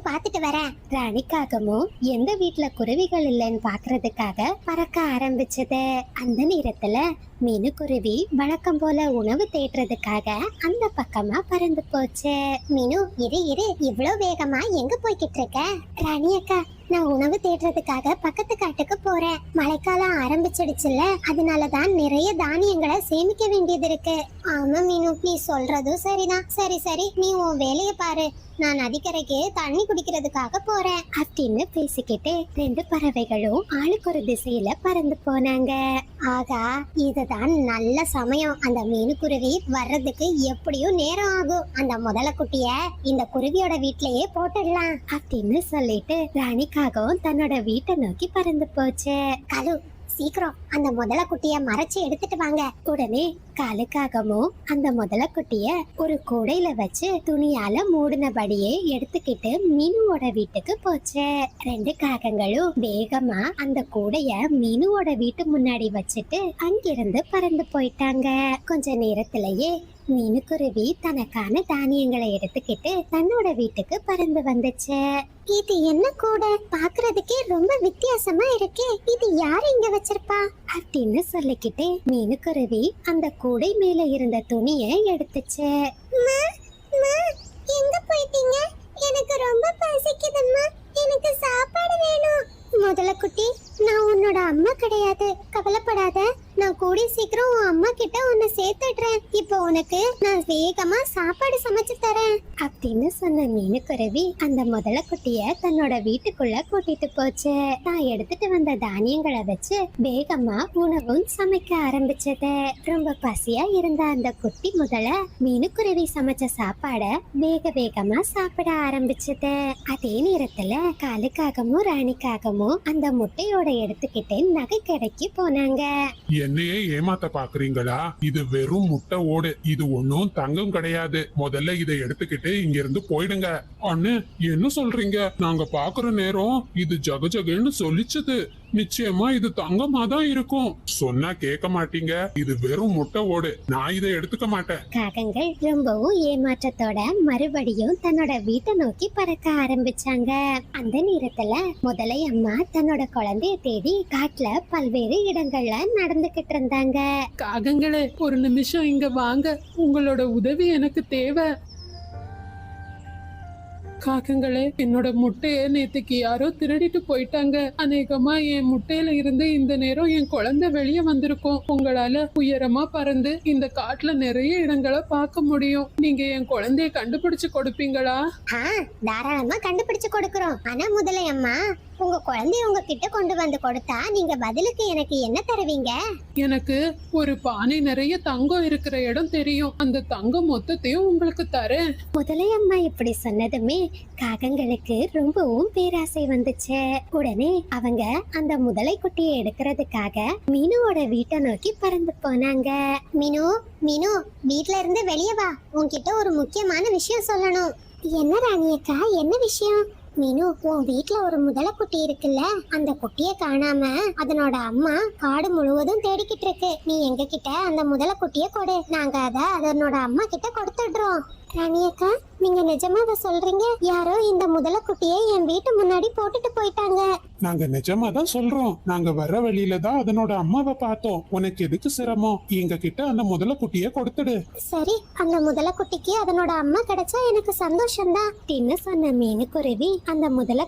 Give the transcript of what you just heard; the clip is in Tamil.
பாத்துட்டு வரேன். ராணிக்காகமும் எந்த வீட்டுல குருவிகள் இல்லைன்னு பாக்குறதுக்காக பறக்க ஆரம்பிச்சது. அந்த நேரத்துல மீனுக்குருவி வழக்கம் போல உணவு தேடுறதுக்காக அந்த பக்கமா பறந்து போச்சு. மீனு, இரு இவ்வளவு வேகமா எங்க போய்கிட்டு இருக்க? ராணி அக்கா, நான் உணவு தேடுறதுக்காக பக்கத்து காட்டுக்கு போறேன். மழைக்காலம் ஆரம்பிச்சிடுச்சுல, அதனாலதான் நிறைய தானியங்களை சேமிக்க வேண்டியது இருக்கு. ஆமா மீனு, நீ சொல்றதும் சரிதான். சரி நீ உன் வேலைய பாரு, நான் நதிக்கரைக்கு தண்ணி குடிக்கிறதுக்காக போறேன் அப்படின்னு பேசிக்கிட்டு ரெண்டு பறவைகளும் ஆளுக்கு ஒரு திசையில பறந்து போனாங்க. ஆகா, இதுதான் நல்ல சமயம். அந்த மீனுக்குருவி வர்றதுக்கு எப்படியும் நேரம் ஆகும். அந்த முதல குட்டிய இந்த குருவியோட வீட்லயே போட்டுடலாம் அப்படின்னு சொல்லிட்டு ராணிக்காகவும் தன்னோட வீட்டை நோக்கி பறந்து போச்சு. கலு, சீக்கிரம் அந்த முதல குட்டிய மறைச்சு எடுத்துட்டு வாங்க. உடனே காலுக்காகவும் அந்த முதல குட்டிய ஒரு கூடையில வச்சு துணியால மூடினபடியே எடுத்துக்கிட்டு மீனுவோட வீட்டுக்கு போச்சு. ரெண்டு காகங்களும் வேகமா அந்த கூடைய மீனுவோட வீட்டு முன்னாடி வச்சுட்டு அங்கிருந்து பறந்து போயிட்டாங்க. கொஞ்ச நேரத்திலேயே மீனுக்குருவி தனக்கான தானியங்களை எடுத்துக்கிட்டு தன்னோட வீட்டுக்கு பறந்து வந்துச்சு. இது என்ன கூட பாக்குறதுக்கே ரொம்ப வித்தியாசமா இருக்கே, இது யாரு இங்க வச்சிருப்பா அப்படின்னு சொல்லிக்கிட்டு மீனுக்குருவி அந்த கூடை மேல இருந்த துணியை எடுத்துச்சு. எங்க போயிட்டீங்க? எனக்கு ரொம்ப பசிக்குதும்மா, எனக்கு சாப்பாடு வேணும். முதல்ல குட்டி, நான் உன்னோட அம்மா கிடையாது, கவலைப்படாத. நான் கூடி சீக்கிரம் உன் அம்மா கிட்ட உன்னை சேர்த்துடுறேன். இப்போ உனக்கு நான் வேகமா சாப்பாடு சமைச்சு தரேன் அப்படின்னு சொன்ன மீனுக்குருவி அந்த முதல குட்டிய தன்னோட வீட்டுக்குள்ள கூட்டிட்டு போச்சு. நான் எடுத்துட்டு வந்த தானியங்களை வச்சு வேகமா உணவும் சமைக்க ஆரம்பிச்சது. ரொம்ப பசியா இருந்த அந்த குட்டி முதல மீனுக்குருவி சமைச்ச சாப்பாட வேகமா சாப்பிட ஆரம்பிச்சது. அதே நேரத்துல காலுக்காகவும் ராணிக்காகவும் அந்த முட்டையோட எடுத்துக்கிட்டு நகை கடைக்கு போனாங்க. என்னையே ஏமாத்த பாக்குறீங்களா? இது வெறும் முட்டை ஓடு, இது ஒன்னும் தங்கம் கிடையாது. முதல்ல இதை எடுத்துக்கிட்டு இங்க இருந்து போயிடுங்க. அண்ணே, என்ன சொல்றீங்க? நாங்க பாக்குற நேரம் இது ஜகஜகன்னு சொல்லிச்சது. நிச்சயமா இது தங்கமா தான் இருக்கும். சொன்னா கேட்க மாட்டீங்க. இது வெறும் முட்டை ஓடு, நான் இதை எடுத்துக்க மாட்டேன். காகங்கள் ரொம்பவும் ஏமாற்றத்தோட மறுபடியும் தன்னோட வீட்டை நோக்கி பறக்க ஆரம்பிச்சாங்க. அந்த நேரத்துல முதலை அம்மா தன்னோட குழந்தைய தேடி காட்டுல பல்வேறு இடங்கள்ல நடந்துகிட்டு இருந்தாங்க. காகங்களே, ஒரு நிமிஷம் இங்க வாங்க, உங்களோட உதவி எனக்கு தேவை. காகங்களே, என்னோட முட்டைய நேத்துக்கு யாரோ திருடிட்டு போயிட்டாங்க. அநேகமா என் முட்டையில இருந்து இந்த நேரம் என் குழந்தை வெளியே வந்திருக்கும். உங்களால உயரமா பறந்து இந்த காட்டுல நிறைய இடங்களை பார்க்க முடியும். நீங்க என் குழந்தைய கண்டுபிடிச்சு கொடுப்பீங்களா? தாராளமா கண்டுபிடிச்சு கொடுக்கறோம். ஆனா முதலை அம்மா, உங்க குழந்தைய உங்ககிட்ட கொண்டு வந்து கொடுத்தா நீங்க பதிலுக்கு எனக்கு என்ன தருவீங்க? எனக்கு ஒரு பானை நிறைய தங்கம் இருக்கிற இடம் தெரியும். அந்த தங்கம் மொத்தத்தையும் உங்களுக்கு தரேன். முதலை அம்மா இப்படி சொன்னதுமே காகங்களுக்கு ரொம்பவும் பேராசை வந்துச்சு. உடனே அவங்க அந்த முதலை குட்டியை எடுக்கிறதுக்காக மீனுவோட வீட்டை நோக்கி பறந்து போனாங்க. மீனு, வீட்ல இருந்து வெளியே வா, உன்கிட்ட ஒரு முக்கியமான விஷயம் சொல்லணும். என்ன ராணியக்கா, என்ன விஷயம்? மீனு, உன் வீட்ல ஒரு முதல குட்டி இருக்குல்ல, அந்த குட்டிய காணாம அதனோட அம்மா காடு முழுவதும் தேடிக்கிட்டு இருக்கு. நீ எங்க கிட்ட அந்த முதல குட்டிய கொடு, நாங்க அதனோட அம்மா கிட்ட கொடுத்துடுறோம். ராணியக்கா, நீங்க நிஜமா அதை சொல்றீங்க? யாரோ இந்த முதல குட்டியை என் வீட்டு முன்னாடி போட்டுட்டு போயிட்டாங்க. நாங்க நிஜமா தான் சொல்றோம். நாங்க வர வழியில தான் அதனோட அம்மாவை பார்த்தோம். உனக்கு எதுக்கு சிரமம்? எங்க கிட்ட அந்த முதல குட்டிய கொடுத்துடு. சரி, அந்த முதல குட்டிக்கு அதனோட அம்மா கிடைச்சா எனக்கு சந்தோஷம் தான். சொன்ன மீனுக்குருவி அந்த முதல